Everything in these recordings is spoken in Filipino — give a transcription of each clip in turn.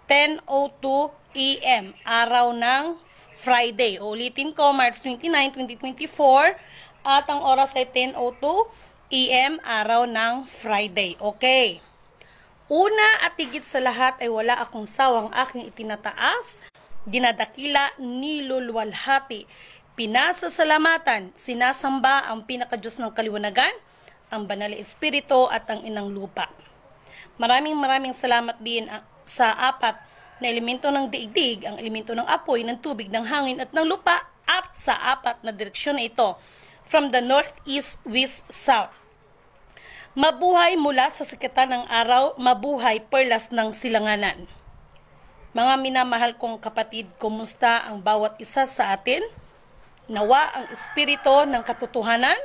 10:02 AM, araw ng Friday. Ulitin ko, March 29, 2024, at ang oras ay 10:02 AM, araw ng Friday. Okay. Una at higit sa lahat ay wala akong sawang aking itinataas, dinadakila, niluluwalhati, pinasasalamatan, sinasamba ang pinakadiyos ng kaliwanagan, ang banal na espiritu at ang inang lupa. Maraming salamat din sa apat na elemento ng daigdig, ang elemento ng apoy, ng tubig, ng hangin at ng lupa, at sa apat na direksyon na ito, from the north, east, west, south. Mabuhay mula sa sikitan ng araw, mabuhay perlas ng silanganan. Mga minamahal kong kapatid, kumusta ang bawat isa sa atin? Nawa ang espiritu ng katotohanan,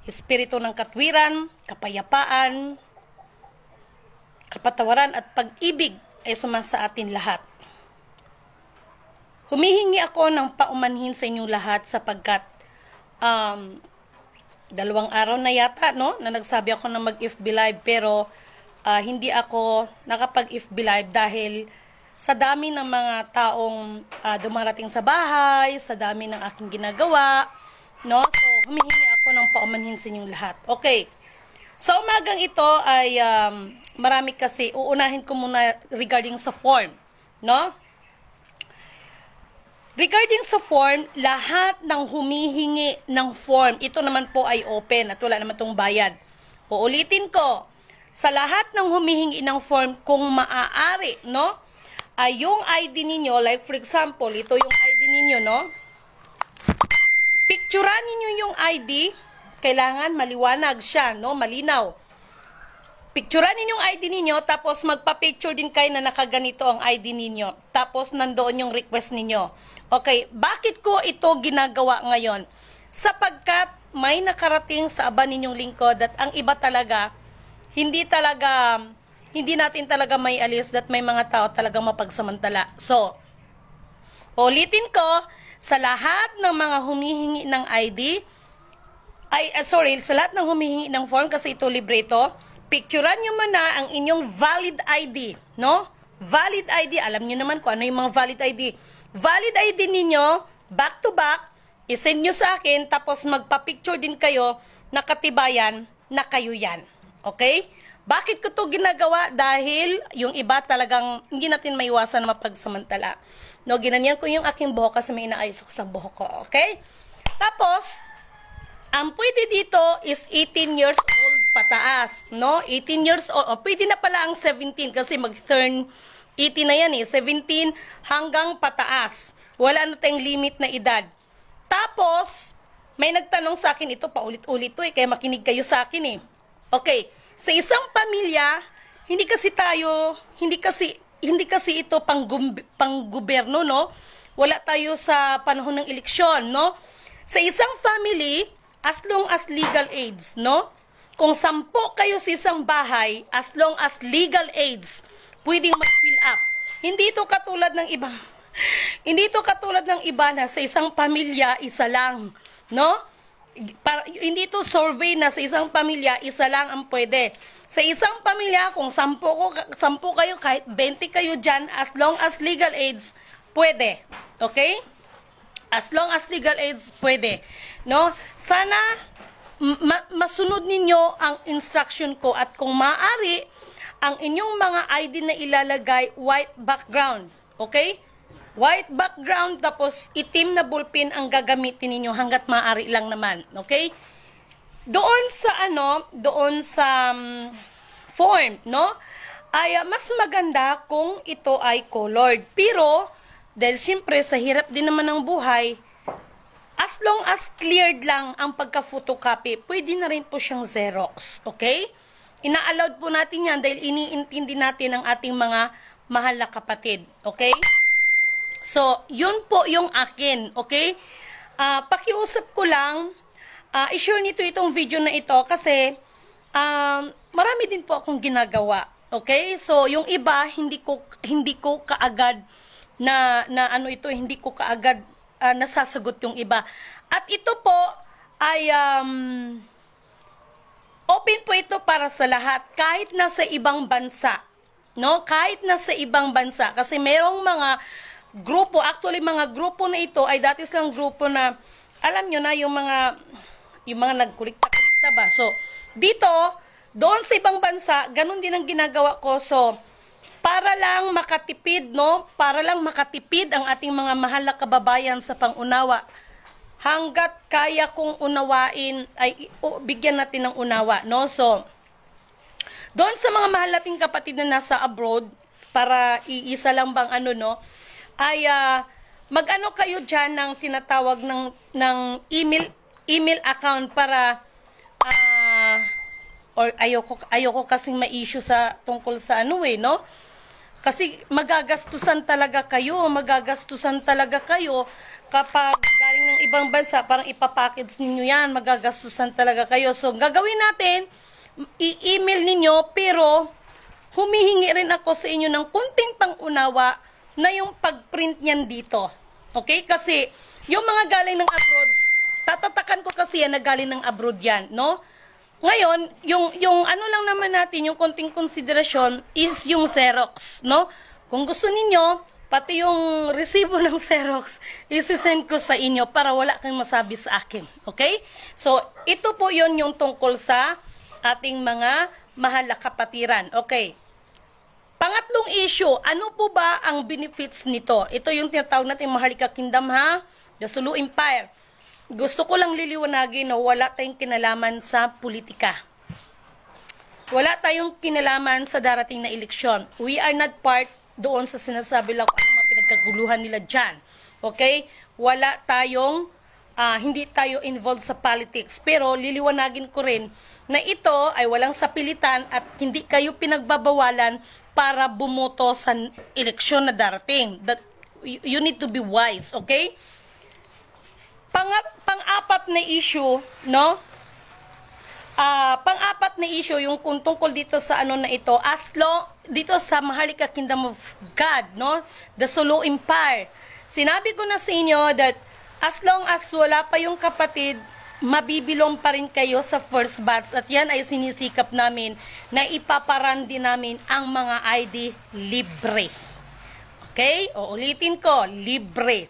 espiritu ng katwiran, kapayapaan, kapatawaran at pag-ibig ay sumasa atin lahat. Humihingi ako ng paumanhin sa inyong lahat sapagkat 2 araw na yata na nagsabi ako na mag-FB Live pero hindi ako nakapag-FB Live dahil sa dami ng mga taong dumarating sa bahay, sa dami ng aking ginagawa, no? So humihingi ako ng paumanhin sa inyong lahat. Okay. Sa umagang ito ay marami kasi, uunahin ko muna regarding sa form, no? Regarding sa form, lahat ng humihingi ng form, ito naman po ay open at wala naman itong bayad. Uulitin ko, sa lahat ng humihingi ng form, kung maaari, no? Ay yung ID ninyo, like for example, ito yung ID ninyo, no? Picturean ninyo yung ID. Kailangan maliwanag siya, no? Malinaw. Picturean ninyong ID ninyo, tapos magpa-picture din kayo na nakaganito ang ID ninyo. Tapos nandoon yung request ninyo. Okay, bakit ko ito ginagawa ngayon? Sapagkat may nakarating sa aba ninyong lingkod at ang iba talaga, hindi natin talaga may alis that may mga tao talagang mapagsamantala. So, ulitin ko, sa lahat ng mga humihingi ng ID, sa lahat ng humihingi ng form, kasi ito libre ito, picturean nyo muna ang inyong valid ID, no? Valid ID, alam nyo naman kung ano yung mga valid ID. Valid ID ninyo, back to back, isend nyo sa akin, tapos magpa-picture din kayo, nakatibayan na kayo yan. Okay? Bakit ko to ginagawa? Dahil yung iba talagang hindi natin maiwasan na mapagsamantala. No, ginanyan ko yung aking buhok kasi may inaayos ko sa buhok ko. Okay? Tapos, ang pwede dito is 18 years old pataas, no? 18 years old. O, pwede na pala ang 17 kasi mag-turn 18 na yan eh. 17 hanggang pataas. Wala na tayong limit na edad. Tapos, may nagtanong sa akin, ito paulit-ulit to eh, kaya makinig kayo sa akin eh. Okay, sa isang pamilya, hindi kasi ito pang-gobyerno, no? Wala tayo sa panahon ng eleksyon, no? Sa isang family, as long as legal age, no? Kung 10 kayo sa isang bahay, as long as legal age, pwedeng mag-fill up. Hindi ito katulad ng iba. Hindi ito katulad ng iba na sa isang pamilya, isa lang, no? Hindi ito survey na sa isang pamilya, isa lang ang pwede. Sa isang pamilya, kung 10 kayo, kahit 20 kayo dyan, as long as legal age, pwede. Okay? As long as legal age, pwede. No? Sana masunod ninyo ang instruction ko at kung maaari, ang inyong mga ID na ilalagay, white background. Okay? White background, tapos itim na ballpen ang gagamitin ninyo hanggat maaari lang naman. Okay? Doon sa form, no? Ay mas maganda kung ito ay colored. Pero, dahil siyempre, sa hirap din naman ng buhay, as long as cleared lang ang pagka-photocopy, pwede na rin po siyang Xerox. Okay? Ina-allowed po natin yan dahil iniintindi natin ang ating mga mahal na kapatid. Okay? So, yun po yung akin. Okay? Pakiusap ko lang, i-share nito itong video na ito kasi marami din po akong ginagawa. Okay? So, yung iba, hindi ko kaagad hindi ko kaagad nasasagot yung iba. At ito po ay open po ito para sa lahat kahit nasa ibang bansa. no? Kahit na sa ibang bansa. Kasi merong mga grupo, actually mga grupo na ito ay dati silang grupo na, alam nyo na, yung mga nagkulikta-kulikta ba. So, dito, doon sa ibang bansa, ganun din ang ginagawa ko. So, para lang makatipid, no? Para lang makatipid ang ating mga mahal na kababayan sa pangunawa. Hanggat kaya kong unawain, ay bigyan natin ng unawa, no? So, doon sa mga mahal nating kapatid na nasa abroad, para iisa lang bang ano, no? Ay, mag-ano kayo dyan ng tinatawag ng email account para, or ayoko kasing ma-issue sa tungkol sa ano no? Kasi magagastusan talaga kayo kapag galing ng ibang bansa, parang ipapackage ninyo yan, magagastusan talaga kayo. So, gagawin natin, i-email ninyo, pero humihingi rin ako sa inyo ng kunting pangunawa na yung pag-print niyan dito. Okay? Kasi, yung mga galing ng abroad, tatatakan ko kasi yan na galing ng abroad yan, no? Ngayon, yung ano lang naman natin, yung konting konsiderasyon is yung Xerox, no? Kung gusto ninyo, pati yung resibo ng Xerox, isi-send ko sa inyo para wala kang masabi sa akin. Okay? So, ito po yun yung tungkol sa ating mga mahal na kapatiran. Okay. Pangatlong issue, ano po ba ang benefits nito? Ito yung tinatawag natin Maharlika Kingdom, ha? The Sulu Empire. Gusto ko lang liliwanagin na wala tayong kinalaman sa politika. Wala tayong kinalaman sa darating na eleksyon. We are not part doon sa sinasabi lang kung ano mga pinagkaguluhan nila dyan. Okay? Wala tayong, hindi tayo involved sa politics. Pero liliwanagin ko rin na ito ay walang sapilitan at hindi kayo pinagbabawalan para bumoto sa eleksyon na darating. That you need to be wise, okay? Pang-apat na issue, no? Pang-apat na issue, yung tungkol dito sa ano na ito, dito sa Maharlika Kingdom of God, no? The Sulu Empire. Sinabi ko na sa inyo that as long as wala pa yung kapatid, mabibilong pa rin kayo sa first batch. At yan ay sinisikap namin na ipaparan din namin ang mga ID libre. Okay? O ulitin ko, libre.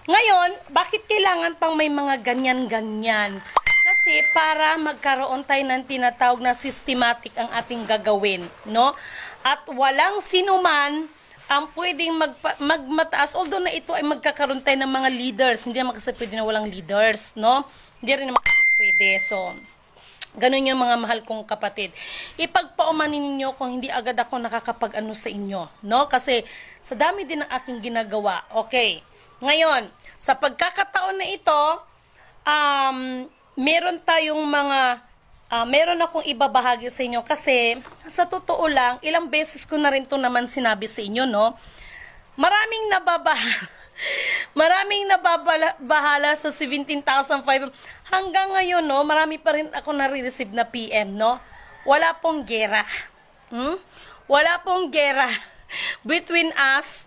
Ngayon, bakit kailangan pang may mga ganyan-ganyan? Kasi para magkaroon tayo ng tinatawag na systematic ang ating gagawin, no? At walang sinuman ang pwedeng magmataas, although na ito ay magkakaroon tayo ng mga leaders. Hindi naman kasi pwede na walang leaders, no? Hindi rin naman kasi pwede. So, ganun yung mga mahal kong kapatid. Ipagpaumanin ninyo kung hindi agad ako nakakapag-ano sa inyo, no? Kasi sa dami din ng aking ginagawa. Okay. Ngayon, sa pagkakataon na ito, meron tayong meron akong ibabahagi sa inyo kasi sa totoo lang, ilang beses ko na rin to naman sinabi sa inyo, no? Maraming nababahala sa 17,500. Hanggang ngayon, no, marami pa rin ako nare-receive na PM, no? Wala pong gera. Wala pong gera between us.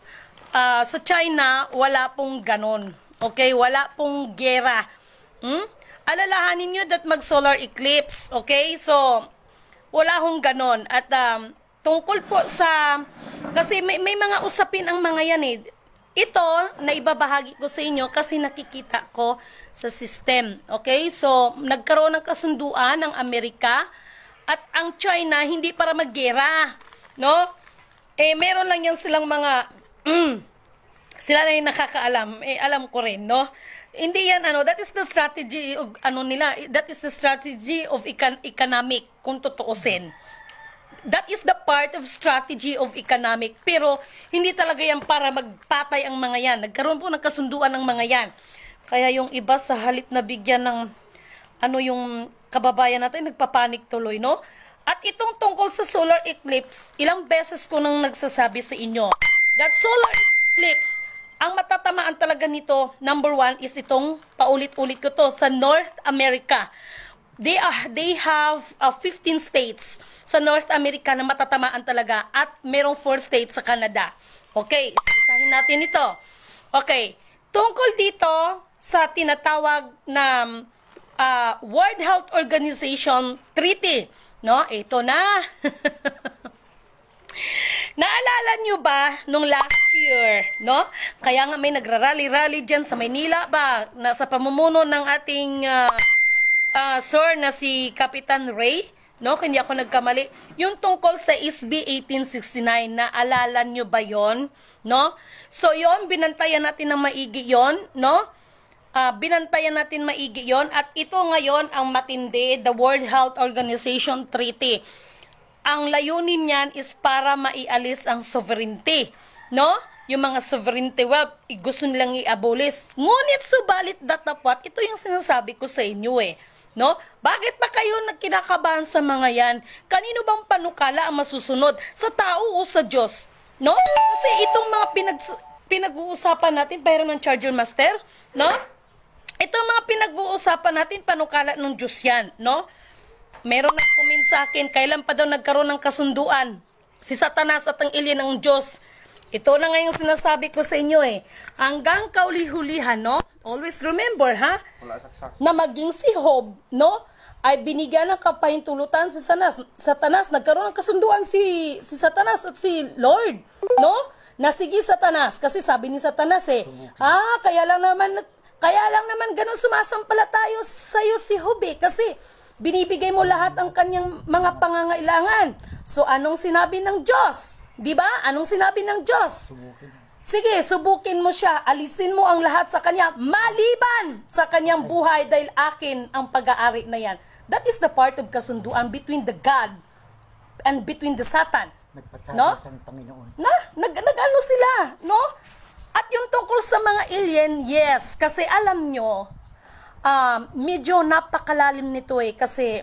Sa China, wala pong ganon. Okay? Wala pong gera. Alalahanin nyo that mag-solar eclipse. Okay? So, wala hong ganon. At tungkol po sa, kasi may mga usapin ang mga yan eh. Ito, na ibabahagi ko sa inyo kasi nakikita ko sa system. Okay? So, nagkaroon ng kasunduan ng Amerika at ang China hindi para maggera. No? Meron lang yan silang mga sila na yung nakakaalam. Alam ko rin, no? Hindi yan, that is the strategy of, that is the strategy of economic, kung tutuusin. That is the part of strategy of economic. Pero, hindi talaga yan para magpatay ang mga yan. Nagkaroon po ng kasunduan ng mga yan. Kaya yung iba sa halip na bigyan ng, yung kababayan natin, nagpapanik tuloy, no? At itong tungkol sa solar eclipse, ilang beses ko nang nagsasabi sa inyo, that solar eclipse, ang matatamaan talaga nito, number one, is itong, paulit-ulit ko to, sa North America. They have 15 states sa North America na matatamaan talaga at merong 4 states sa Canada. Okay, isahin natin ito. Okay, tungkol dito sa tinatawag na World Health Organization Treaty, no? Ito na. Naalala nyo ba nung last year, no? Kaya nga may nagrarally-rally dyan sa Maynila ba, na sa pamumuno ng ating sir na si Kapitan Ray, no? Hindi ako nagkamali. Yung tungkol sa SB 1869, naalala nyo ba yon, no? So yon, binantayan natin ng maigi yon, no? Binantayan natin maigi yon, at ito ngayon ang matindi, the World Health Organization Treaty. Ang layunin niyan is para maialis ang sovereignty, no? Yung mga sovereignty, well, gusto nilang i-abolish. Ngunit subalit datapat, ito yung sinasabi ko sa inyo no? Bakit ba kayo nagkinakabahan sa mga yan? Kanino bang panukala ang masusunod? Sa tao o sa Diyos? No? Kasi itong mga pinag-uusapan natin, pero ng Charger Master, no? Itong mga pinag-uusapan natin, panukala ng Diyos yan, no? Meron nag-comment sa akin, kailan pa daw nagkaroon ng kasunduan si Satanas at ang alien ng Diyos. Ito na nga yung sinasabi ko sa inyo hanggang kauli-hulihan, no? Always remember, ha? Na maging si Job, no? Ay binigyan ng kapahintulutan si Satanas. Nagkaroon ng kasunduan si Satanas at si Lord, no? Na sige Satanas, kasi sabi ni Satanas kaya lang naman ganun sumasampalataya sa'yo si Job kasi binibigay mo lahat ang kanyang mga pangangailangan. So, anong sinabi ng Diyos? Diba? Anong sinabi ng Diyos? Sige, subukin mo siya. Alisin mo ang lahat sa kanya, maliban sa kanyang buhay dahil akin ang pag-aari na yan. That is the part of kasunduan between the God and between the Satan. No? Nag-ano sila, no? At yung tungkol sa mga alien, yes, kasi alam nyo, medyo napakalalim nito kasi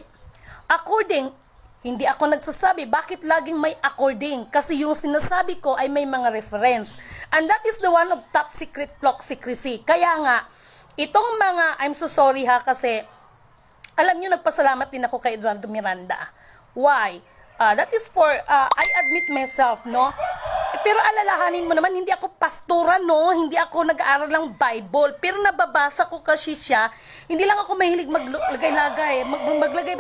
hindi ako nagsasabi bakit laging may according, kasi yung sinasabi ko ay may mga reference, and that is the one of top secret block secrecy. Kaya nga itong mga, I'm so sorry kasi alam nyo, nagpasalamat din ako kay Eduardo Miranda. Why? That is for I admit myself, no? Pero alalahanin mo naman, hindi ako pastora, no? Hindi ako nag-aaral ng Bible. Pero nababasa ko kasi siya. Hindi lang ako mahilig maglagay-lagay.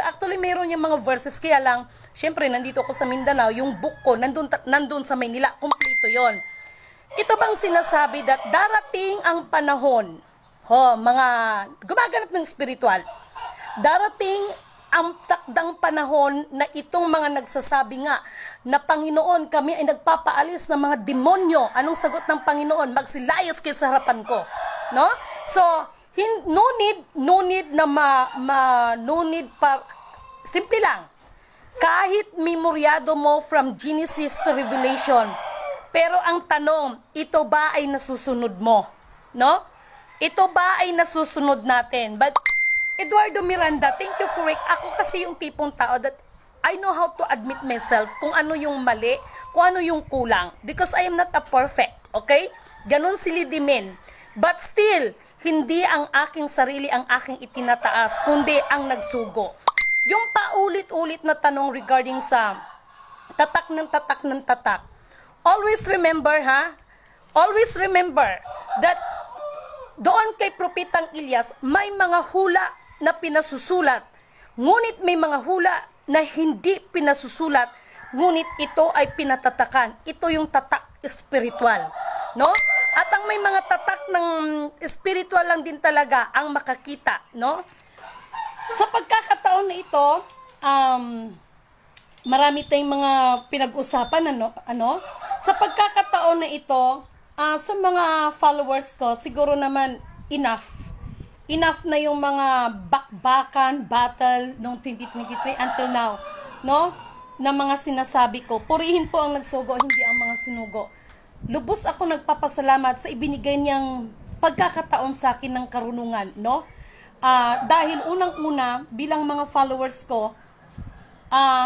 Actually, mayroon yung mga verses. Kaya lang, syempre, nandito ako sa Mindanao. Yung book ko, nandun sa Maynila. Kumplito yon. Ito bang sinasabi that darating ang panahon, mga gumaganap ng spiritual, darating ang takdang panahon na itong mga nagsasabi nga na Panginoon, kami ay nagpapaalis ng mga demonyo. Anong sagot ng Panginoon? Magsilayas kayo sa harapan ko. No? So, no need pa, simple lang. Kahit memoryado mo from Genesis to Revelation, pero ang tanong, ito ba ay nasusunod mo? No? Ito ba ay nasusunod natin? But Eduardo Miranda, thank you for it. Ako kasi yung tipong tao that I know how to admit myself kung ano yung mali, kung ano yung kulang. Because I am not a perfect, okay? Ganon si Lidimin. But still, hindi ang aking sarili ang aking itinataas, kundi ang nagsugo. Yung paulit-ulit na tanong regarding sa tatak ng tatak. Always remember, always remember that doon kay Propetang Ilyas, may mga hula na pinasusulat. Ngunit may mga hula na hindi pinasusulat, ngunit ito ay pinatatakan. Ito yung tatak spiritual, no? At ang may mga tatak ng spiritual lang din talaga ang makakita, no? Sa pagkakataon na ito, marami tayong mga pinag-usapan, ano? Sa pagkakataon na ito, sa mga followers ko, siguro naman enough na yung mga bakbakan, battle noong 2023 until now, no? Na mga sinasabi ko. Purihin po ang nagsugo, hindi ang mga sinugo. Lubos ako nagpapasalamat sa ibinigay niyang pagkakataon sa akin ng karunungan, no? Dahil unang-una, bilang mga followers ko,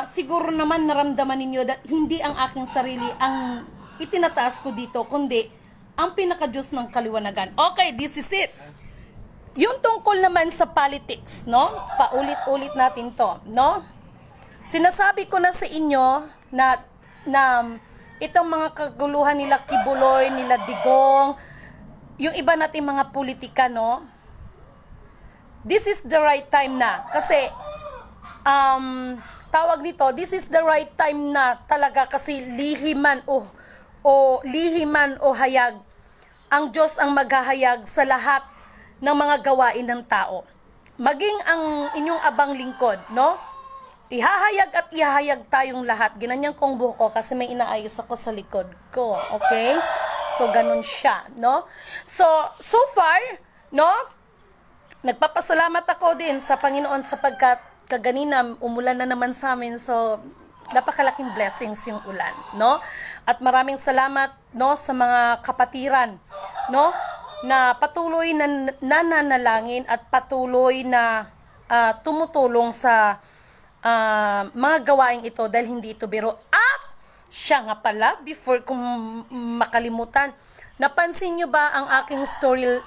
siguro naman naramdaman ninyo that hindi ang aking sarili ang itinataas ko dito, kundi ang pinaka-Diyos ng kaliwanagan. Okay, this is it. Yung tungkol naman sa politics, no? Paulit-ulit natin to, no? Sinasabi ko na sa inyo na itong mga kaguluhan nila Kibuloy, nila Digong, yung iba nating mga politika, no? This is the right time na. Kasi, tawag nito, this is the right time na talaga kasi lihiman o hayag. Ang Diyos ang maghahayag sa lahat ng mga gawain ng tao. Maging ang inyong abang lingkod, no? Ihahayag at ihahayag tayong lahat. Ginanyan kong buhok ko kasi may inaayos ako sa likod ko. Okay? So, ganun siya, no? So far, no? Nagpapasalamat ako din sa Panginoon sapagkat kaganina umulan na naman sa amin. So, napakalaking blessings yung ulan, no? At maraming salamat, no, sa mga kapatiran, no? Na patuloy na nananalangin at patuloy na tumutulong sa mga gawain ito dahil hindi ito biro. At siya nga pala, before kong makalimutan, napansin nyo ba ang aking story,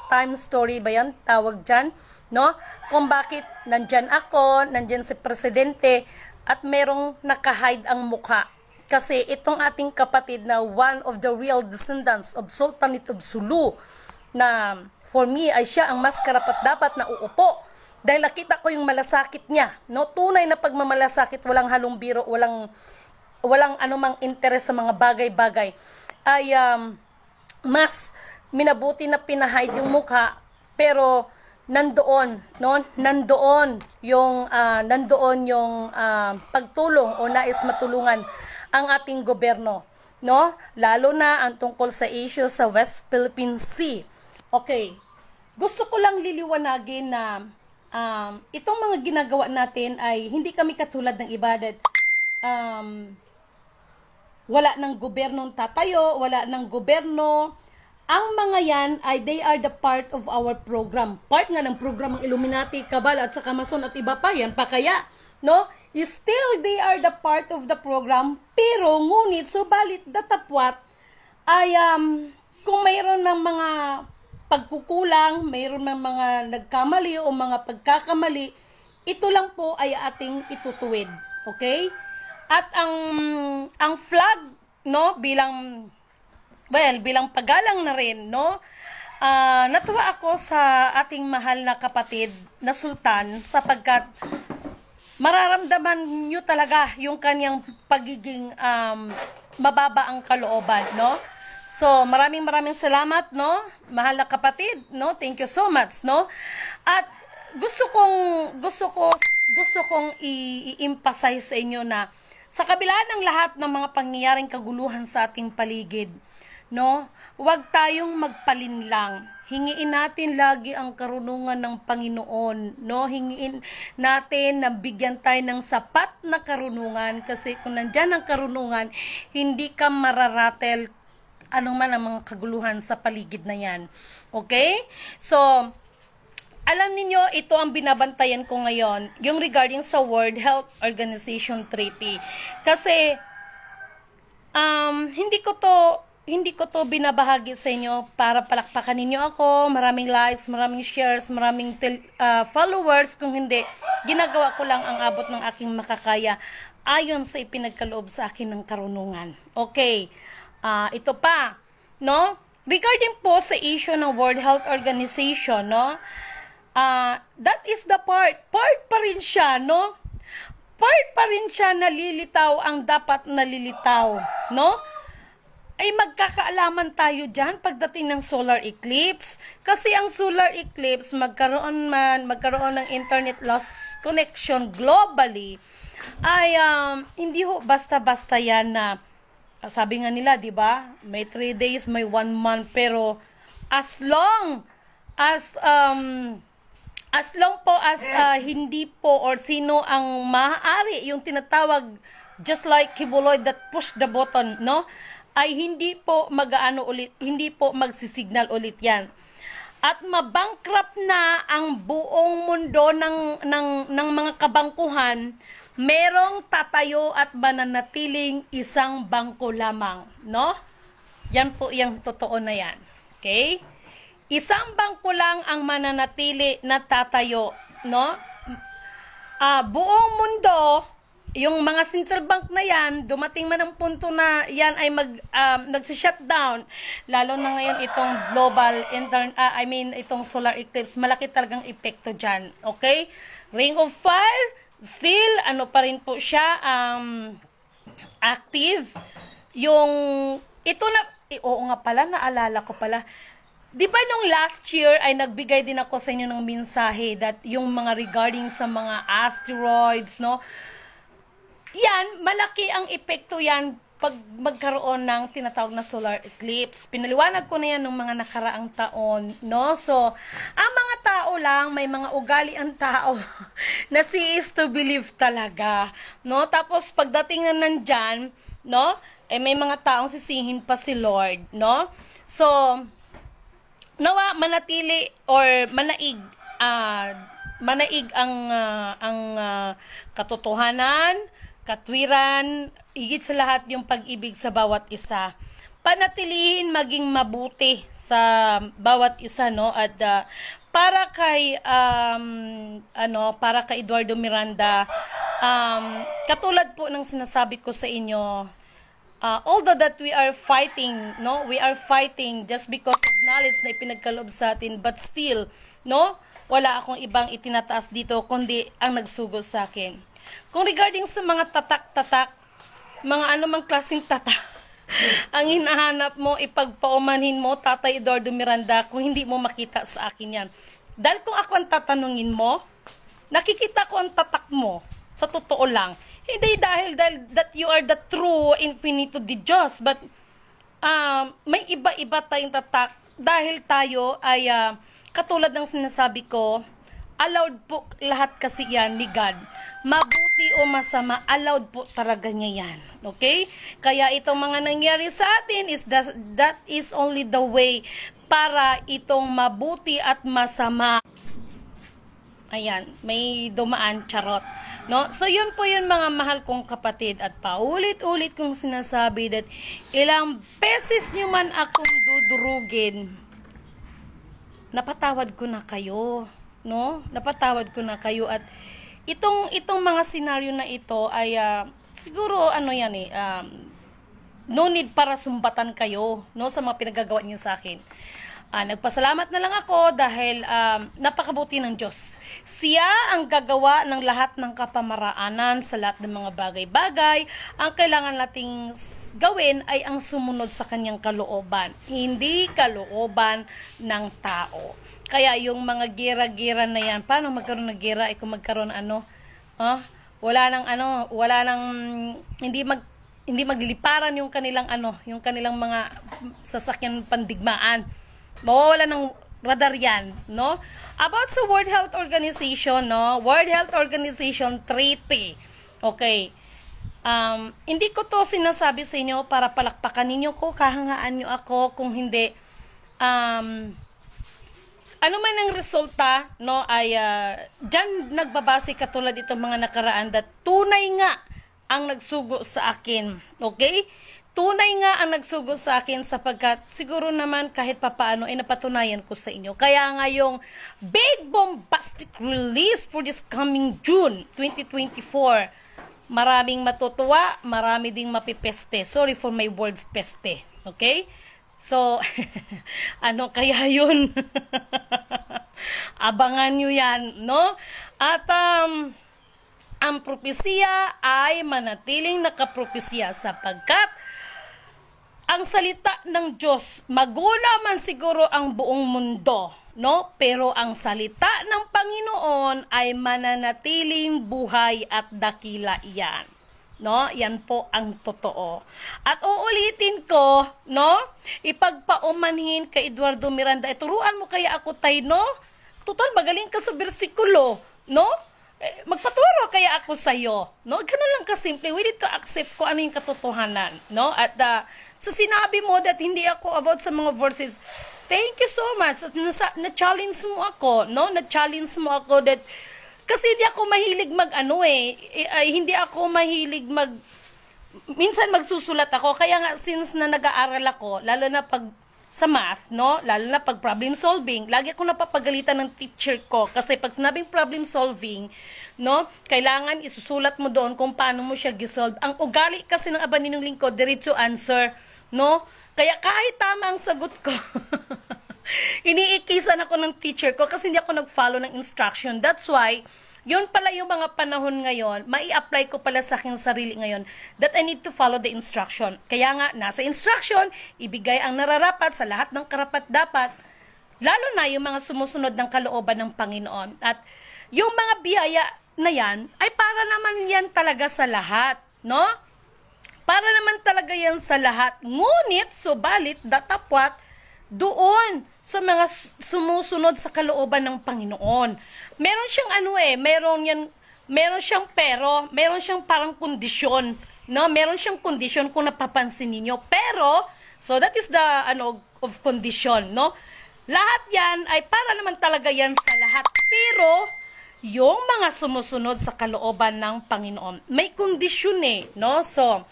time story ba yan? Tawag dyan, no? Kung bakit nandyan ako, nandyan si Presidente, at merong nakahide ang mukha. Kasi itong ating kapatid na one of the real descendants of Sultanate of Sulu, na for me ay siya ang mas karapat dapat na uupo. Dahil nakita ko yung malasakit niya, no? Tunay na pagmamalasakit, walang halong biro, walang anumang interes sa mga bagay-bagay. Ay mas minabuti na pinahide yung mukha, pero nandoon, no? Nandoon yung pagtulong o nais matulungan ang ating gobyerno, no? Lalo na ang tungkol sa issue sa West Philippine Sea. Okay. Gusto ko lang liliwanagin na itong mga ginagawa natin ay hindi kami katulad ng iba that wala ng gobernong tatayo, wala ng gobyerno. Ang mga yan ay they are the part of our program. Part nga ng program ng Illuminati, Kabal at saka Mason at iba pa yan pa kaya, no? Still they are the part of the program, pero ngunit subalit datapwat ay kung mayroon ng mga pagkukulang, mayroon ng mga nagkamali o mga pagkakamali, ito lang po ay ating itutuwid. Okay? At ang flag, no, bilang paggalang na rin, no, natuwa ako sa ating mahal na kapatid na Sultan sapagkat mararamdaman nyo talaga yung kanyang pagiging mababa ang kalooban, no? So, maraming salamat, no? Mahal na kapatid, no? Thank you so much, no? At gusto kong i-emphasize sa inyo na sa kabila ng lahat ng mga pangyayaring kaguluhan sa ating paligid, no? Huwag tayong magpalinlang. Hingiin natin lagi ang karunungan ng Panginoon, no? Hingiin natin na bigyan tayo ng sapat na karunungan kasi kung nandyan ang karunungan, hindi ka mararatel anuman ang mga kaguluhan sa paligid na yan. Okay? So, alam niyo ito ang binabantayan ko ngayon, yung regarding sa World Health Organization Treaty. Kasi, hindi ko to binabahagi sa inyo para palakpakan ninyo ako, maraming likes, maraming shares, maraming followers. Kung hindi, ginagawa ko lang ang abot ng aking makakaya ayon sa ipinagkaloob sa akin ng karunungan. Okay. Ito pa, no? Regarding po sa issue ng World Health Organization, no? That is the part pa rin siya, no? Part pa rin siya nalilitaw ang dapat nalilitaw, no? Ay magkakaalaman tayo dyan pagdating ng solar eclipse. Kasi ang solar eclipse, magkaroon ng internet loss connection globally, ay hindi ho basta-basta yan na sabi nga nila, di ba? May 3 days, may 1 month, pero as long as hindi po or sino ang maaari yung tinatawag just like Kibuloy that push the button, no? Ay hindi po hindi po magsisignal ulit yan. At mabankrupt na ang buong mundo ng mga kabangkuhan, merong tatayo at mananatiling isang bangko lamang, no? Yan po yung totoo na yan. Okay? Isang bangko lang ang mananatili na tatayo, no? Buong mundo, yung mga central bank na yan, dumating man ang punto na yan ay nagsi-shutdown, lalo na ngayon itong itong solar eclipse, malaki talagang epekto dyan. Okay? Ring of fire, still, ano pa rin po siya, active. Yung, ito na, oo nga pala, naalala ko pala. Di ba nung last year ay nagbigay din ako sa inyo ng mensahe that yung mga regarding sa mga asteroids, no? Yan, malaki ang epekto yan pag magkaroon ng tinatawag na solar eclipse. Pinaliwanag ko na yan ng mga nakaraang taon, no? So, ang mga tao lang, may mga ugali ang tao na see is to believe talaga, no? Tapos, pagdating na nandyan, no? Eh, may mga taong sisihin pa si Lord, no? So, nawa manatili or manaig ang katotohanan, katwiran, higit sa lahat yung pag-ibig sa bawat isa. Panatilihin maging mabuti sa bawat isa, no? At para kay Eduardo Miranda, katulad po ng sinasabi ko sa inyo, although that we are fighting, no? We are fighting just because of knowledge na ipinagkaloob sa atin, but still, no? Wala akong ibang itinataas dito kundi ang nagsugo sa akin. Kung regarding sa mga tatak-tatak, mga anumang klaseng tatak, ang hinahanap mo, ipagpaumanhin mo, Tatay Eduardo Miranda, kung hindi mo makita sa akin yan. Dahil kung ako ang tatanungin mo, nakikita ko ang tatak mo, sa totoo lang. Hindi dahil that you are the true infinito di Diyos, but may iba-iba tayong tatak dahil tayo ay katulad ng sinasabi ko, allowed po lahat kasi yan ni God. Mabuti o masama, allowed po talaga niya yan. Okay? Kaya itong mga nangyari sa atin is that is only the way para itong mabuti at masama. Ayan, may dumaan, charot. No? So, yun po yun mga mahal kong kapatid. At paulit-ulit kong sinasabi that ilang beses nyo man akong dudurugin, napatawad ko na kayo. No? Napatawad ko na kayo. At itong mga senaryo na ito ay siguro no need para sumbatan kayo, no, sa mga pinagagawa niyo sa akin. Nagpasalamat na lang ako dahil napakabuti ng Diyos. Siya ang gagawa ng lahat ng kapamaraanan sa lahat ng mga bagay-bagay. Ang kailangan nating gawin ay ang sumunod sa kanyang kalooban, hindi kalooban ng tao. Kaya yung mga gira-gira na yan, paano magkaroon ng gira? Kung magkaroon wala nang hindi magliparan yung kanilang mga sasakyan pandigmaan. Mawawala ng radar yan, no? About sa World Health Organization, no? World Health Organization Treaty. Okay. Hindi ko to sinasabi sa inyo para palakpakan ninyo ko, kahangaan nyo ako, kung hindi, ano man ang resulta, no, ay dyan nagbabase katulad itong mga nakaraan that tunay nga ang nagsugo sa akin. Okay? Tunay nga ang nagsugo sa akin sapagkat siguro naman kahit papaano ay napatunayan ko sa inyo. Kaya nga yung big bombastic release for this coming June 2024, maraming matutuwa, marami ding mapipeste. Sorry for my words, peste. Okay? So, ano kaya yun? Abangan nyo yan, no? At ang propesya ay manatiling nakapropesya sapagkat ang salita ng Diyos, magula man siguro ang buong mundo, no? Pero ang salita ng Panginoon ay mananatiling buhay at dakila yan. No? Yan po ang totoo. At uulitin ko, no? Ipagpaumanhin kay Eduardo Miranda, turuan mo kaya ako tayo, no? Total, magaling ka sa bersikulo, no? Magpaturo kaya ako sa'yo, no? Ganun lang kasimple. We need to accept ko ano yung katotohanan, no? At sa sinabi mo that hindi ako about sa mga verses, thank you so much. Na-challenge mo ako, no? Na-challenge mo ako that, kasi hindi ako mahilig hindi ako mahilig minsan magsusulat ako, kaya nga since na nag-aaral ako, lalo na pag sa math, no? Lalo na pag problem solving, lagi ako napapagalitan ng teacher ko kasi pag sinabing problem solving, no? Kailangan isusulat mo doon kung paano mo siya gisolve. Ang ugali kasi ng aba ninyong lingkod, diretso answer, no? Kaya kahit tama ang sagot ko, iniikisan ako ng teacher ko kasi hindi ako nag-follow ng instruction. That's why, yun pala yung mga panahon ngayon, mai-apply ko pala sa aking sarili ngayon that I need to follow the instruction. Kaya nga, nasa instruction, ibigay ang nararapat sa lahat ng karapat-dapat, lalo na yung mga sumusunod ng kalooban ng Panginoon. At yung mga biyaya na yan, ay para naman yan talaga sa lahat, no? Para naman talaga yan sa lahat. Ngunit, subalit, datapwat, doon sa mga sumusunod sa kalooban ng Panginoon. Meron siyang meron siyang meron siyang parang kondisyon, no? Meron siyang kondisyon kung napapansin niyo. Pero, so that is the of condition, no? Lahat yan ay para naman talaga yan sa lahat. Pero, yung mga sumusunod sa kalooban ng Panginoon, may kondisyon no? So,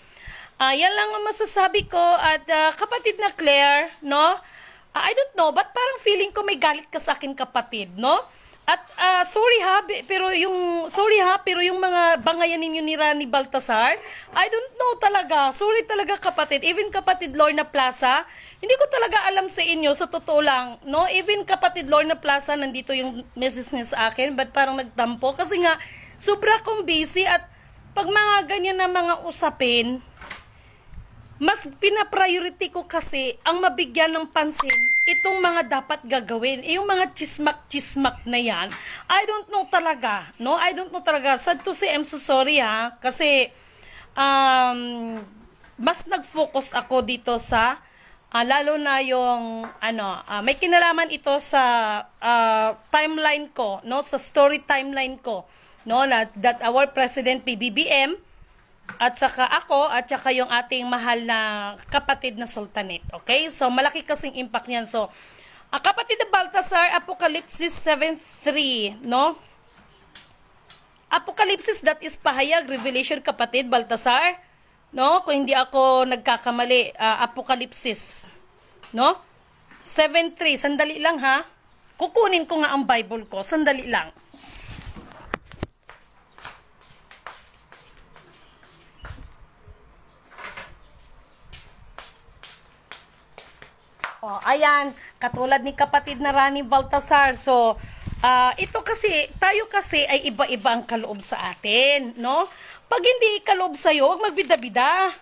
yan lang ang masasabi ko. At kapatid na Claire, no? I don't know, but parang feeling ko may galit ka sa akin, kapatid, no? At sorry ha, pero yung mga bangayan ninyo ni Rani Baltasar, I don't know talaga. Sorry talaga, kapatid. Even kapatid Lorna Plaza, hindi ko talaga alam sa inyo, sa totoo lang, no? Even kapatid Lorna Plaza, nandito yung message niya sa akin, but parang nagtampo kasi nga sobra kong busy. At pag mga ganyan na mga usapin, mas pina-priority ko kasi ang mabigyan ng pansin itong mga dapat gagawin. Yung mga chismak-chismak na yan, I don't know talaga, no? I don't know talaga. Sad to say, I'm so sorry ha, kasi mas nag-focus ako dito sa lalo na yung may kinalaman ito sa timeline ko, no? Sa story timeline ko, no? That our President PBBM at saka ako, at saka yung ating mahal na kapatid na Sultanate. Okay? So, malaki kasing impact niyan. So, kapatid na Baltasar, Apocalypse 7:3, no? Apocalypse, that is pahayag, Revelation, kapatid Baltasar, no? Kung hindi ako nagkakamali, Apocalypse, no? 7:3, sandali lang ha. Kukunin ko nga ang Bible ko, sandali lang. Oh, ayan, katulad ni kapatid na Rani Baltasar. So, ito kasi, tayo kasi ay iba-iba ang kaloob sa atin, no? Pag hindi kaloob sa'yo, huwag magbida-bida,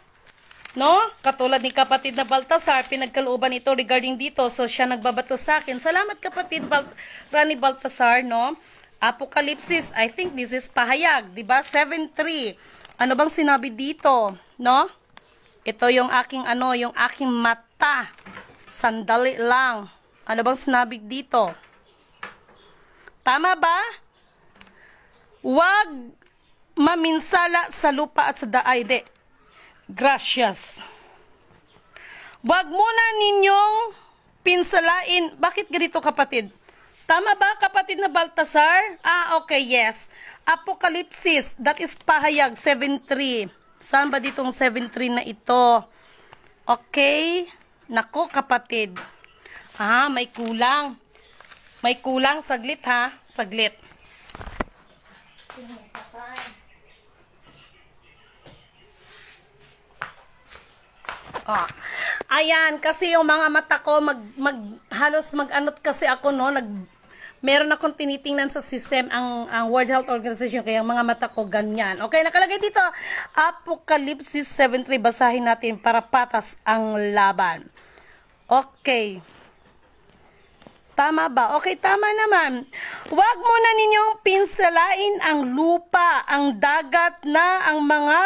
no? Katulad ni kapatid na Baltasar, pinagkalooban ito regarding dito. So, siya nagbabato sa akin. Salamat kapatid Rani Baltasar, no? Apocalypse, I think this is pahayag, diba? 7:3. Ano bang sinabi dito, no? Ito yung aking yung aking mata. Sandali lang. Ano bang sinabi dito? Tama ba? Huwag maminsala sa lupa at sa daigdig. Gracias. Huwag muna ninyong pinsalain. Bakit ganito, kapatid? Tama ba, kapatid na Baltasar? Okay, yes. Apocalypse, that is pahayag, 7:3. Saan ba ditong 7:3 na ito? Okay. Nako, kapatid. May kulang. May kulang. Saglit ha. Saglit. Ayan, kasi yung mga mata ko, halos mag-anot kasi ako, no? Meron akong tinitingnan sa system ang World Health Organization, kaya ang mga mata ko ganyan. Okay, nakalagay dito, Apocalypse 7:3, basahin natin para patas ang laban. Okay. Tama ba? Okay, tama naman. Huwag muna ninyong pinsalain ang lupa, ang dagat na ang mga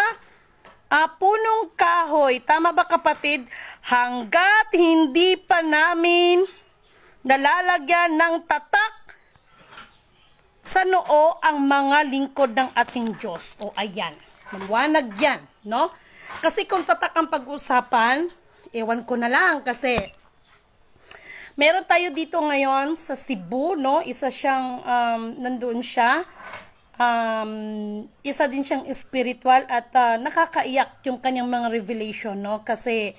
punong kahoy. Tama ba, kapatid? Hanggat hindi pa namin nalalagyan ng tatak sa noo ang mga lingkod ng ating Diyos. O ayan, maliwanag yan, no? Kasi kung tatak ang pag-usapan, ewan ko na lang kasi meron tayo dito ngayon sa Cebu, no? Isa siyang, nandoon siya. Isa din siyang spiritual at nakakaiyak yung kanyang mga revelation, no? Kasi,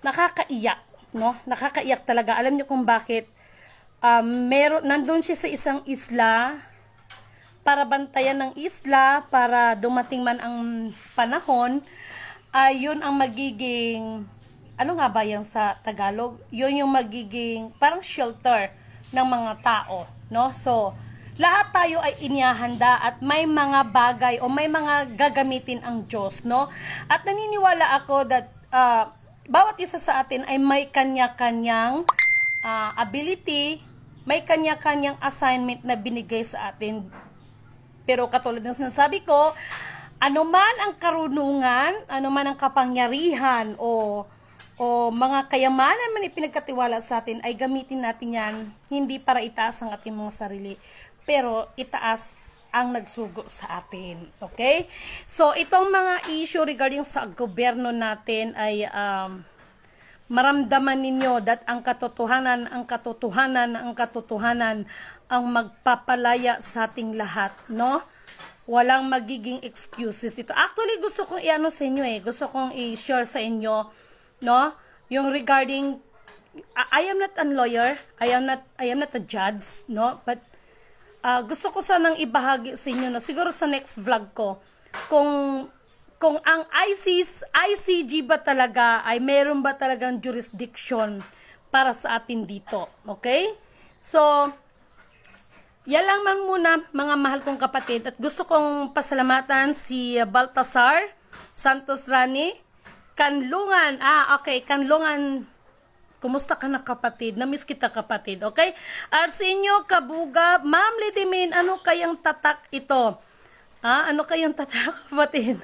nakakaiyak, no? Nakakaiyak talaga. Alam niyo kung bakit? Nandun siya sa isang isla para bantayan ng isla, para dumating man ang panahon, yun ang magiging, ano nga ba yan sa Tagalog? Yun yung magiging parang shelter ng mga tao, no? So, lahat tayo ay inihahanda at may mga bagay o may mga gagamitin ang Diyos, no? At naniniwala ako that bawat isa sa atin ay may kanya-kanyang ability, may kanya-kanyang assignment na binigay sa atin. Pero katulad ng sinasabi ko, anuman ang karunungan, anuman ang kapangyarihan o mga kayamanan man ipinagkatiwala sa atin, ay gamitin natin yan, hindi para itaas ang ating mga sarili, pero itaas ang nagsugo sa atin. Okay? So, itong mga issue regarding sa gobyerno natin ay maramdaman ninyo that ang katotohanan ang magpapalaya sa ating lahat, no? Walang magiging excuses ito. Actually, gusto kong i-ano sa inyo gusto kong i-share sa inyo, no? Yung regarding, I am not a lawyer, I am not a judge, no? But gusto ko sanang ibahagi sa inyo na siguro sa next vlog ko kung ang ICG ba talaga ay meron ba talagang jurisdiction para sa atin dito. Okay? So, yan lang man muna mga mahal kong kapatid, at gusto kong pasalamatan si Baltasar Santos Rani Kanlungan. Okay, Kanlungan. Kumusta ka na kapatid? Namiss kita kapatid, okay? Arsenio Kabuga, Ma'am Lidimin, ano kayang tatak ito? Ano kayang tatak kapatid?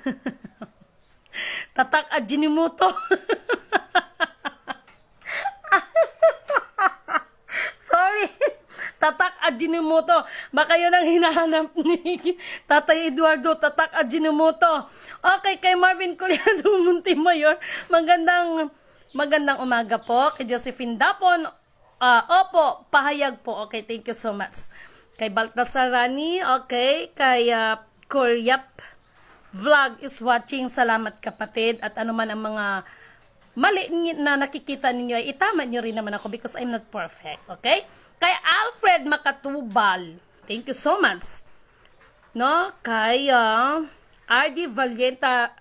Tatak Ajinomoto. Sorry. Tatak Ajinomoto. Baka yun ang hinahanap ni Tatay Eduardo. Tatak Ajinomoto. Okay, kay Marvin Collado Montimayor, Magandang umaga po. Kay Josephine Dapon, opo, pahayag po. Okay, thank you so much. Kay Baltasar Rani, okay. Kay Koryap Vlog is watching. Salamat kapatid. At ano man ang mga mali na nakikita ninyo, ay itama nyo rin naman ako because I'm not perfect. Okay? Kay Alfred Makatubal, thank you so much. No? Kay RD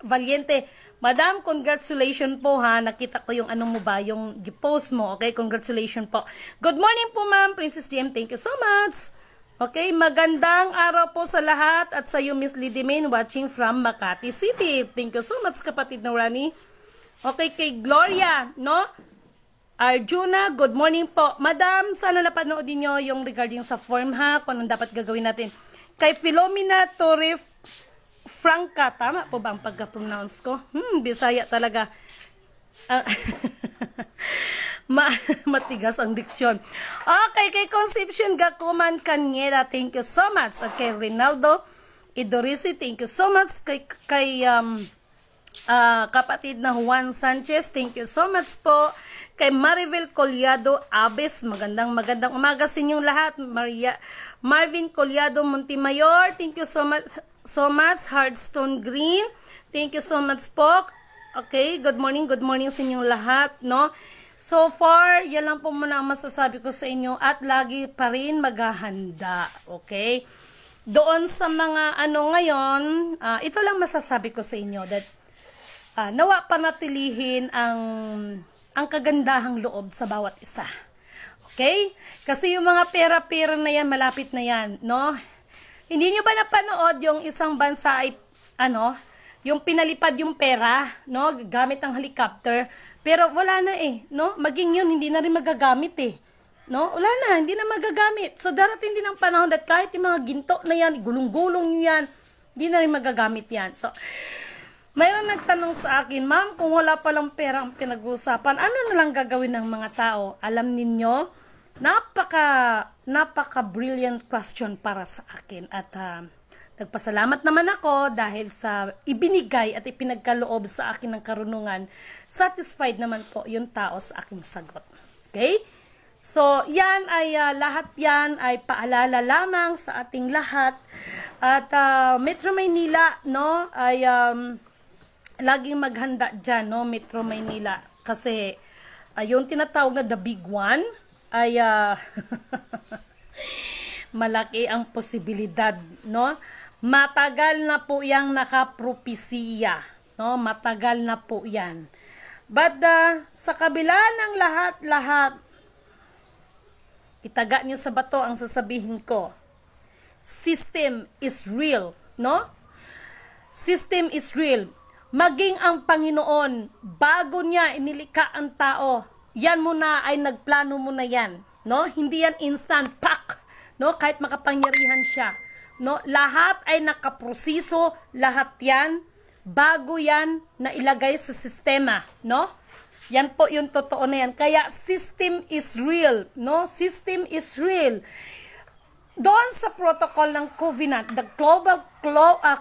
Valiente, Madam, congratulations po ha. Nakita ko yung ano mo ba, yung post mo. Okay, congratulations po. Good morning po ma'am, Princess GM. Thank you so much. Okay, magandang araw po sa lahat at sa iyo Miss Lidimin watching from Makati City. Thank you so much kapatid na Rani. Okay, kay Gloria, no? Arjuna, good morning po. Madam, sana napanood niyo yung regarding sa form ha, kung anong dapat gagawin natin. Kay Philomena Torre Franca, tama po ba ang pagka-pronounce ko? Bisaya talaga. Matigas ang diksyon. Okay, kay Conception Gakuman Kanyera, thank you so much. Okay, Rinaldo Idorisi, thank you so much. Kay kapatid na Juan Sanchez, thank you so much po. Kay Maribel Collado Abes, magandang umaga sa inyong lahat. Marvin Collado Montimayor, thank you so much. Hardstone Green, thank you so much po. Okay, good morning sa inyong lahat, no? So far, yan lang po muna ang masasabi ko sa inyo at lagi pa rin maghahanda, okay? Doon sa mga ano ngayon, ito lang masasabi ko sa inyo that nawa panatilihin ang kagandahang loob sa bawat isa. Okay? Kasi yung mga pera-pera na yan, malapit na yan, no? Hindi nyo ba napanood yung isang bansa ay, yung pinalipad yung pera, no? Gamit ang helicopter, pero wala na no? Maging yun, hindi na rin magagamit no? Wala na, hindi na magagamit. So, darating din ang panahon that kahit yung mga ginto na yan, gulong-gulong yan, hindi na rin magagamit yan. So, mayroon nagtanong sa akin, ma'am, kung wala palang pera ang pinag-uusapan, ano na lang gagawin ng mga tao? Alam ninyo, napaka-brilliant question para sa akin. At nagpasalamat naman ako dahil sa ibinigay at ipinagkaloob sa akin ng karunungan. Satisfied naman po yung tao sa aking sagot. Okay? So, yan ay, lahat yan ay paalala lamang sa ating lahat. At Metro Maynila, no, ay laging maghanda dyan, no, Metro Maynila. Kasi yung tinatawag na the big one ay malaki ang posibilidad, no? Matagal na po yang nakapropesiya, no? Matagal na po yan. But sa kabila ng lahat-lahat, Itaga nyo sa bato ang sasabihin ko. System is real, no? System is real. Maging ang Panginoon, bago niya inilika ang tao, yan muna ay nagplano mo na yan, no? Hindi yan instant pack, no? Kahit makapangyarihan siya, no? Lahat ay nakaproseso, lahat yan, bago yan na ilagay sa sistema, no? Yan po yung totoo na yan. Kaya system is real, no? System is real. Doon sa protocol ng covenant, the global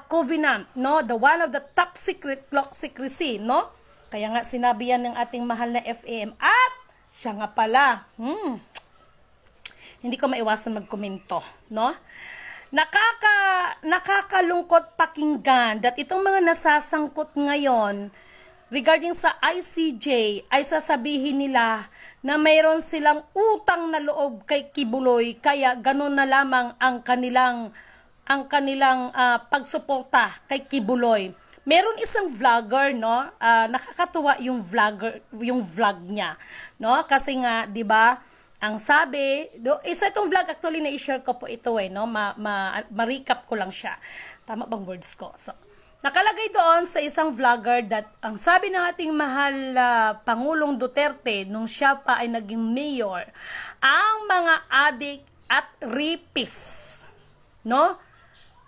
covenant, no, the one of the top secret secrecy, no, kaya nga sinabi yan ng ating mahal na FAM. At siya nga pala, hindi ko maiwasan magkomento, no, nakakalungkot pakinggan that itong mga nasasangkot ngayon regarding sa ICJ ay sasabihin nila na mayroon silang utang na loob kay Kibuloy, kaya ganun na lamang ang kanilang pagsuporta kay Kibuloy. Meron isang vlogger, no, nakakatuwa yung vlog niya, no, kasi nga 'di ba, ang sabi, isa itong vlog actually na i-share ko po ito no, ma-recap ko lang siya. Tama bang words ko? So, nakalagay doon sa isang vlogger that ang sabi ng ating mahal Pangulong Duterte nung siya pa ay naging mayor, ang mga adik at rapists, no,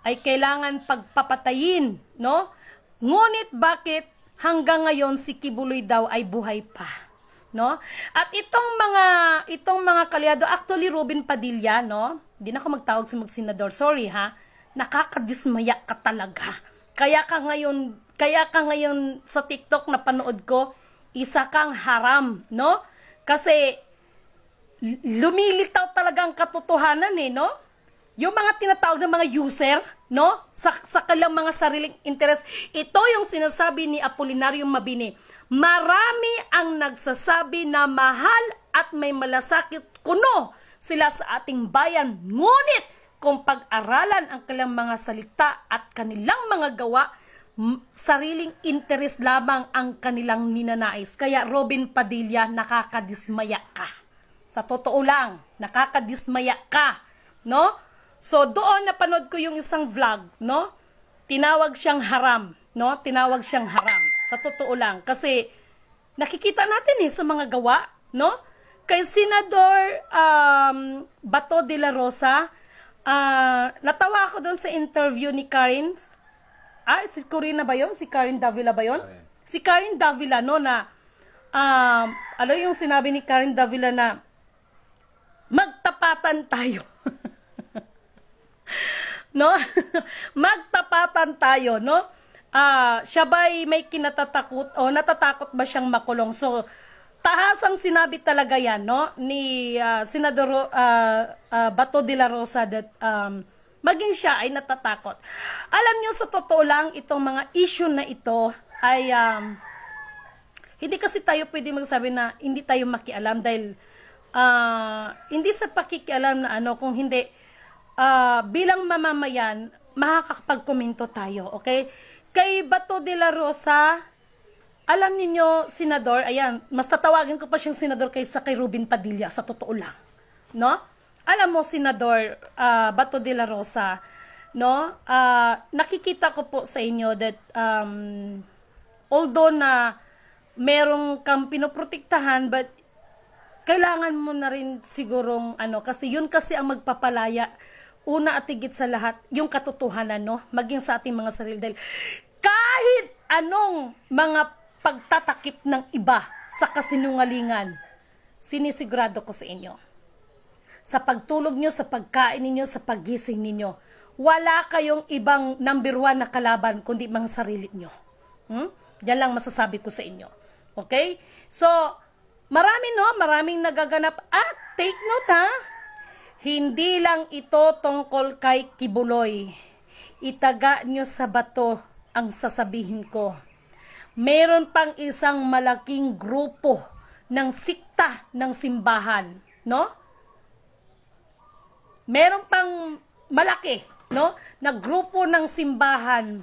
ay kailangan pagpapatayin, no? Ngunit bakit hanggang ngayon si Kibuloy daw ay buhay pa, no? At itong mga kalyado, actually Robin Padilla, no? Hindi na ako magtawag sa mag-senador, sorry ha. Nakakadismaya ka talaga. Kaya ka ngayon sa TikTok na panood ko, isa kang haram, no? Kasi lumilitaw talaga ang katotohanan no? Yung mga tinatawag na mga user, no? Sa kanilang mga sariling interest. Ito yung sinasabi ni Apolinario Mabini. Marami ang nagsasabi na mahal at may malasakit kuno sila sa ating bayan. Ngunit kung pag-aralan ang kanilang mga salita at kanilang mga gawa, sariling interes lamang ang kanilang ninanais. Kaya Robin Padilla, nakakadismaya ka. Sa totoo lang, nakakadismaya ka, no? So doon napanood ko yung isang vlog, no? Tinawag siyang haram, no? Tinawag siyang haram. Sa totoo lang, kasi nakikita natin sa mga gawa, no? Kay Senador Bato de la Rosa, natawa ako doon sa interview ni Karen. Si Corina ba yun? Si Karen Davila ba yun? Si Karen Davila, no, na ano yung sinabi ni Karen Davila na magtapatan tayo. No? Magtapatan tayo, no? Siya ba'y may kinatatakot o natatakot ba siyang makulong? So, tahasang sinabi talaga yan, no, ni Senador Bato de la Rosa that maging siya ay natatakot. Alam niyo, sa totoo lang, itong mga issue na ito ay hindi kasi tayo pwede magsabi na hindi tayo makialam dahil hindi sa pakikialam na kung hindi bilang mamamayan makakapagkomento tayo, okay? Kay Bato de la Rosa, alam niyo, senador, ayan, mas tatawagin ko pa siyang senador kaysa kay Robin Padilla, sa totoo lang, no? Alam mo, senador Bato de la Rosa, no? Nakikita ko po sa inyo that although na merong kang pinoprotektahan, but kailangan mo na rin sigurong kasi yun kasi ang magpapalaya, una at higit sa lahat, yung katotohanan, no? Maging sa ating mga sarili. Dahil kahit anong mga pagtatakip ng iba sa kasinungalingan, sinisigurado ko sa inyo, sa pagtulog nyo, sa pagkain ninyo, sa paggising ninyo, wala kayong ibang number 1 na kalaban kundi mga sarili nyo. Yan lang masasabi ko sa inyo. Okay? So, maraming nagaganap. At take note ha, hindi lang ito tungkol kay Kibuloy. Itaga nyo sa bato ang sasabihin ko. Meron pang isang malaking grupo ng sikta ng simbahan, no? Meron pang malaki, no, na grupo ng simbahan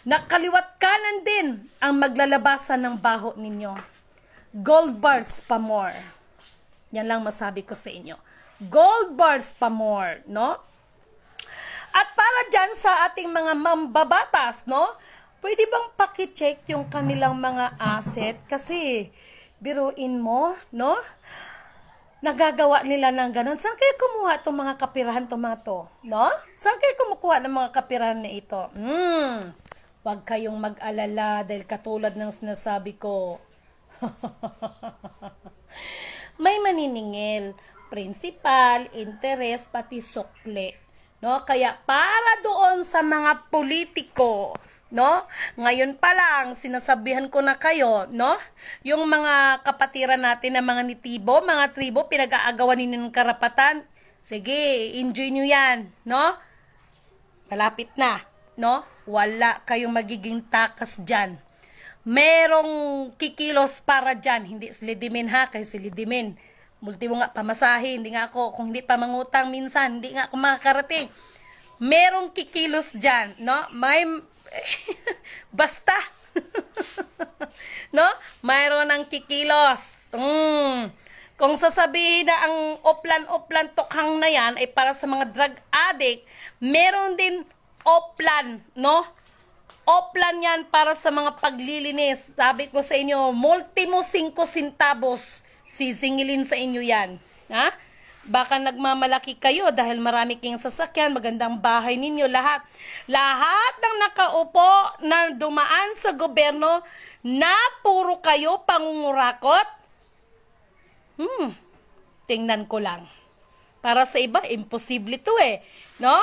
na kaliwat kanan din ang maglalabasan ng baho ninyo. Gold bars pa more. Yan lang masabi ko sa inyo. gold bars pa more, no? At para dyan sa ating mga mambabatas, no? Pwede bang paki-check yung kanilang mga asset? Kasi, biruin mo, no? Nagagawa nila ng ganun. Saan kayo kumuha itong mga kapirahan itong mga to? No? Saan kayo kumukuha ng mga kapirahan na ito? Huwag kayong mag-alala dahil katulad ng sinasabi ko. May maniningil. Principal, interest, pati sukle. No? Kaya para doon sa mga politiko, no? Ngayon pa lang sinasabihan ko na kayo, no? Yung mga kapatiran natin na mga nitibo, mga tribo, pinag-aagawan ninyo ng karapatan. Sige, enjoy nyo yan, no? Malapit na, no? Wala kayong magiging takas dyan. Merong kikilos para dyan, hindi silidimin ha, kay silidimin. Multi mo nga pamasahe, hindi nga ako, kung hindi pa mangutang minsan, hindi nga ako makakarating. Merong kikilos dyan, no? May, basta, no? Mayroon ng kikilos. Kung sasabihin na ang oplan-oplan tokhang na yan ay para sa mga drug addict, meron din oplan, no? Oplan yan para sa mga paglilinis. Sabi ko sa inyo, multimo 5 centavos. Sisingilin sa inyo yan. Ha? Baka nagmamalaki kayo dahil marami kayong sasakyan, magandang bahay ninyo, lahat. Lahat ng nakaupo na dumaan sa gobyerno na puro kayo pangungurakot. Tingnan ko lang. Para sa iba, imposible to eh. No?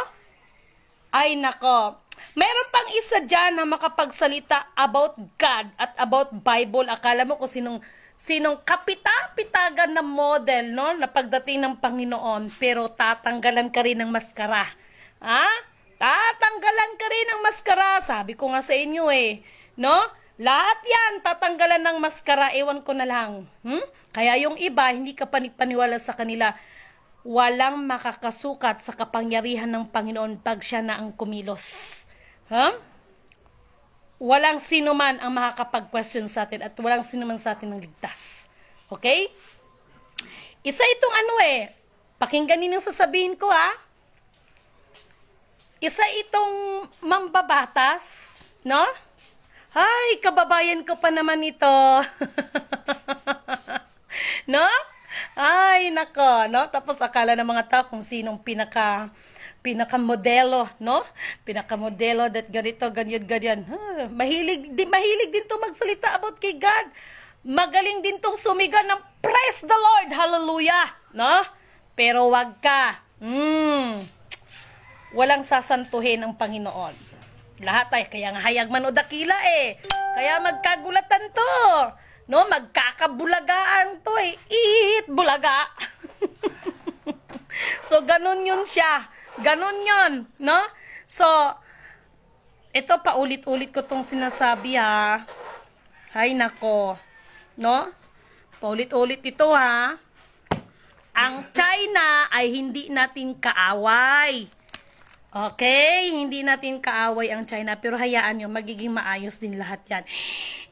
Ay nako. Meron pang isa dyan na makapagsalita about God at about Bible. Akala mo kung sinong kapita-pitagan na model, no, na pagdating ng Panginoon, pero tatanggalan ka rin ng maskara. Ha? Tatanggalan ka rin ng maskara. Sabi ko nga sa inyo eh, no? Lahat yan, tatanggalan ng maskara, ewan ko na lang. Kaya yung iba, hindi ka paniwala sa kanila. Walang makakasukat sa kapangyarihan ng Panginoon pag siya na ang kumilos. Walang sino man ang makakapag-question sa atin at walang sino man sa atin ang ligtas. Okay? Isa itong pakinggan ninyo sasabihin ko Isa itong mambabatas, no? Ay, kababayan ko pa naman ito. No? Ay, nako, no? Tapos akala ng mga tao kung sinong pinakamodelo, no? Pinakamodelo that ganito, ganyan. Mahilig din to magsalita about kay God. Magaling din tong sumiga ng praise the Lord, hallelujah, no? Pero wag ka. Walang sasantuhin ang Panginoon. Lahat ay kaya nga hayag man o dakila eh. Kaya magkagulatan to. No, magkakabulagaan to eh. Ihit bulaga. So ganun yun siya. Ganun yun, no? So, ito paulit-ulit ko tong sinasabi ha. Hay nako, no? Paulit-ulit ito ha. Ang China ay hindi natin kaaway. Okay? Hindi natin kaaway ang China, pero hayaan nyo, magiging maayos din lahat yan.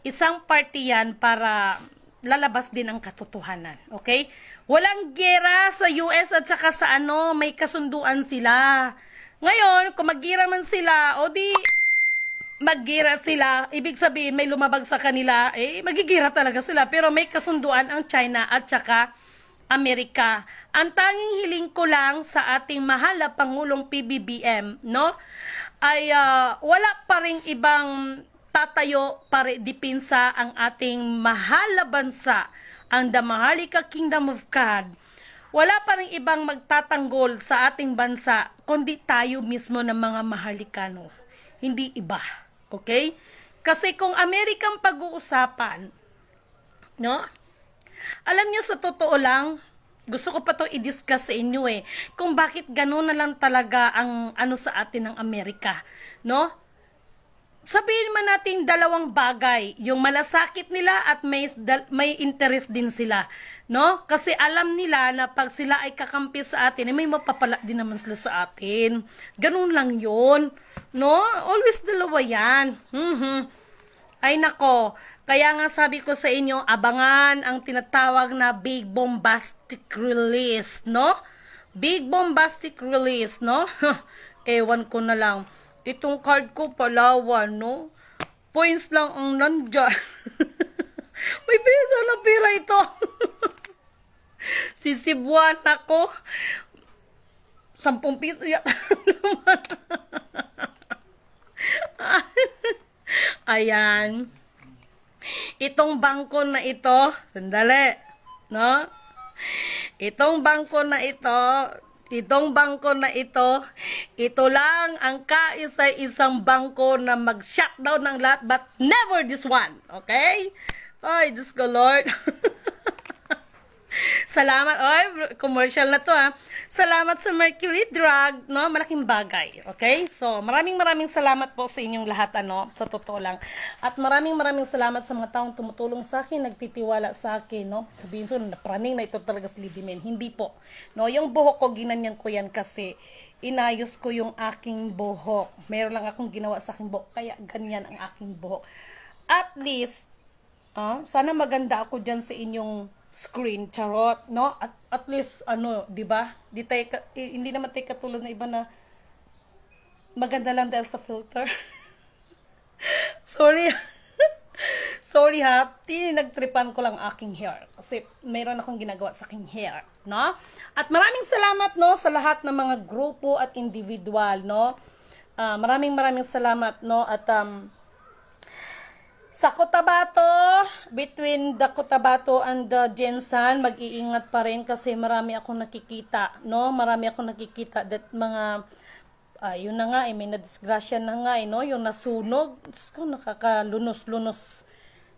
Isang party yan para lalabas din ang katotohanan. Okay? Walang gera sa US at saka sa may kasunduan sila. Ngayon, kung maggira man sila, o di maggira sila, ibig sabihin may lumabag sa kanila, magigira talaga sila. Pero may kasunduan ang China at saka Amerika. Ang tanging hiling ko lang sa ating mahal na Pangulong PBBM, no, ay wala pa ring ibang tatayo para dipinsa ang ating mahal na bansa, ang Damahalika Kingdom of God. Wala pa ring ibang magtatanggol sa ating bansa, kundi tayo mismo ng mga Mahalikano. Hindi iba. Okay? Kasi kung Amerikang pag-uusapan, no, alam niyo sa totoo lang, gusto ko pa to i-discuss sa inyo kung bakit gano'n na lang talaga ang sa atin ng Amerika, no? Sabihin man natin dalawang bagay, yung malasakit nila at may interest din sila, no? Kasi alam nila na pag sila ay kakampi sa atin, may mapapala din naman sila sa atin. Ganun lang yun, no? Always dalawa yan. Ay nako, kaya nga sabi ko sa inyo, abangan ang tinatawag na big bombastic release, no? Big bombastic release, no? Ewan ko na lang. Itong card ko, Palawan, no? Points lang ang nandyan. May pesa na pera ito. Sisibuan ako. 10 piso yata. Ayan. Itong bangko na ito, sandali, no? Itong bangko na ito, ito lang ang kaisa-isang bangko na mag-shutdown ng lahat, but never this one, okay? Ay, Diyos ko, Lord. Salamat, commercial na to, ha. Salamat sa Mercury Drug, no? Malaking bagay, okay? So, maraming salamat po sa inyong lahat, ano, sa totoo lang. At maraming salamat sa mga taong tumutulong sa akin, nagtitiwala sa akin, no? Sabihin so, napraning na ito talaga si Lidimen. Hindi po. No, yung buhok ko, ginanyan ko yan kasi inayos ko yung aking buhok. Meron lang akong ginawa sa aking buhok, kaya ganyan ang aking buhok. At least, sana maganda ako dyan sa inyong screen, charot, no? At least, ano, di ba? Hindi naman tayo katulad na iba na maganda lang dahil sa filter. Sorry. Sorry ha, nagtripan ko lang aking hair. Kasi mayroon akong ginagawa sa aking hair, no? At maraming salamat, no, sa lahat ng mga grupo at individual, no? Maraming salamat, no? At, sa Cotabato, between the Cotabato and the Jensan, mag-iingat pa rin kasi marami akong nakikita, no? Marami akong nakikita that mga, yun na nga, may nadisgrasya na nga, no? Yung nasunog, nakakalunos-lunos.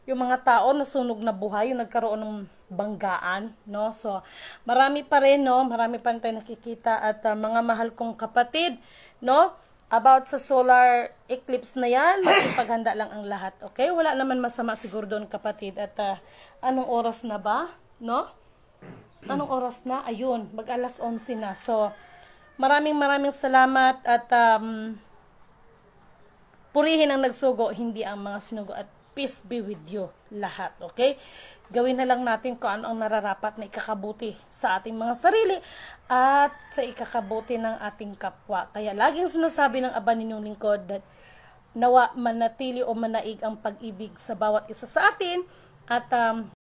Yung mga tao, nasunog na buhay, yung nagkaroon ng banggaan, no? So, marami pa rin, no? Marami pa rin tayo nakikita at mga mahal kong kapatid, no? About sa solar eclipse na yan, makipaghanda lang ang lahat, okay? Wala naman masama siguro doon, kapatid. At anong oras na ba? No? Anong oras na? Ayun, mag-alas 11 na. So, maraming salamat at purihin ang nagsugo, hindi ang mga sinugo. At peace be with you lahat, okay? Gawin na lang natin kung ano ang nararapat na ikakabuti sa ating mga sarili at sa ikakabuti ng ating kapwa. Kaya laging sinasabi ng Aba ninyong lingkod that nawa manatili o manaig ang pag-ibig sa bawat isa sa atin at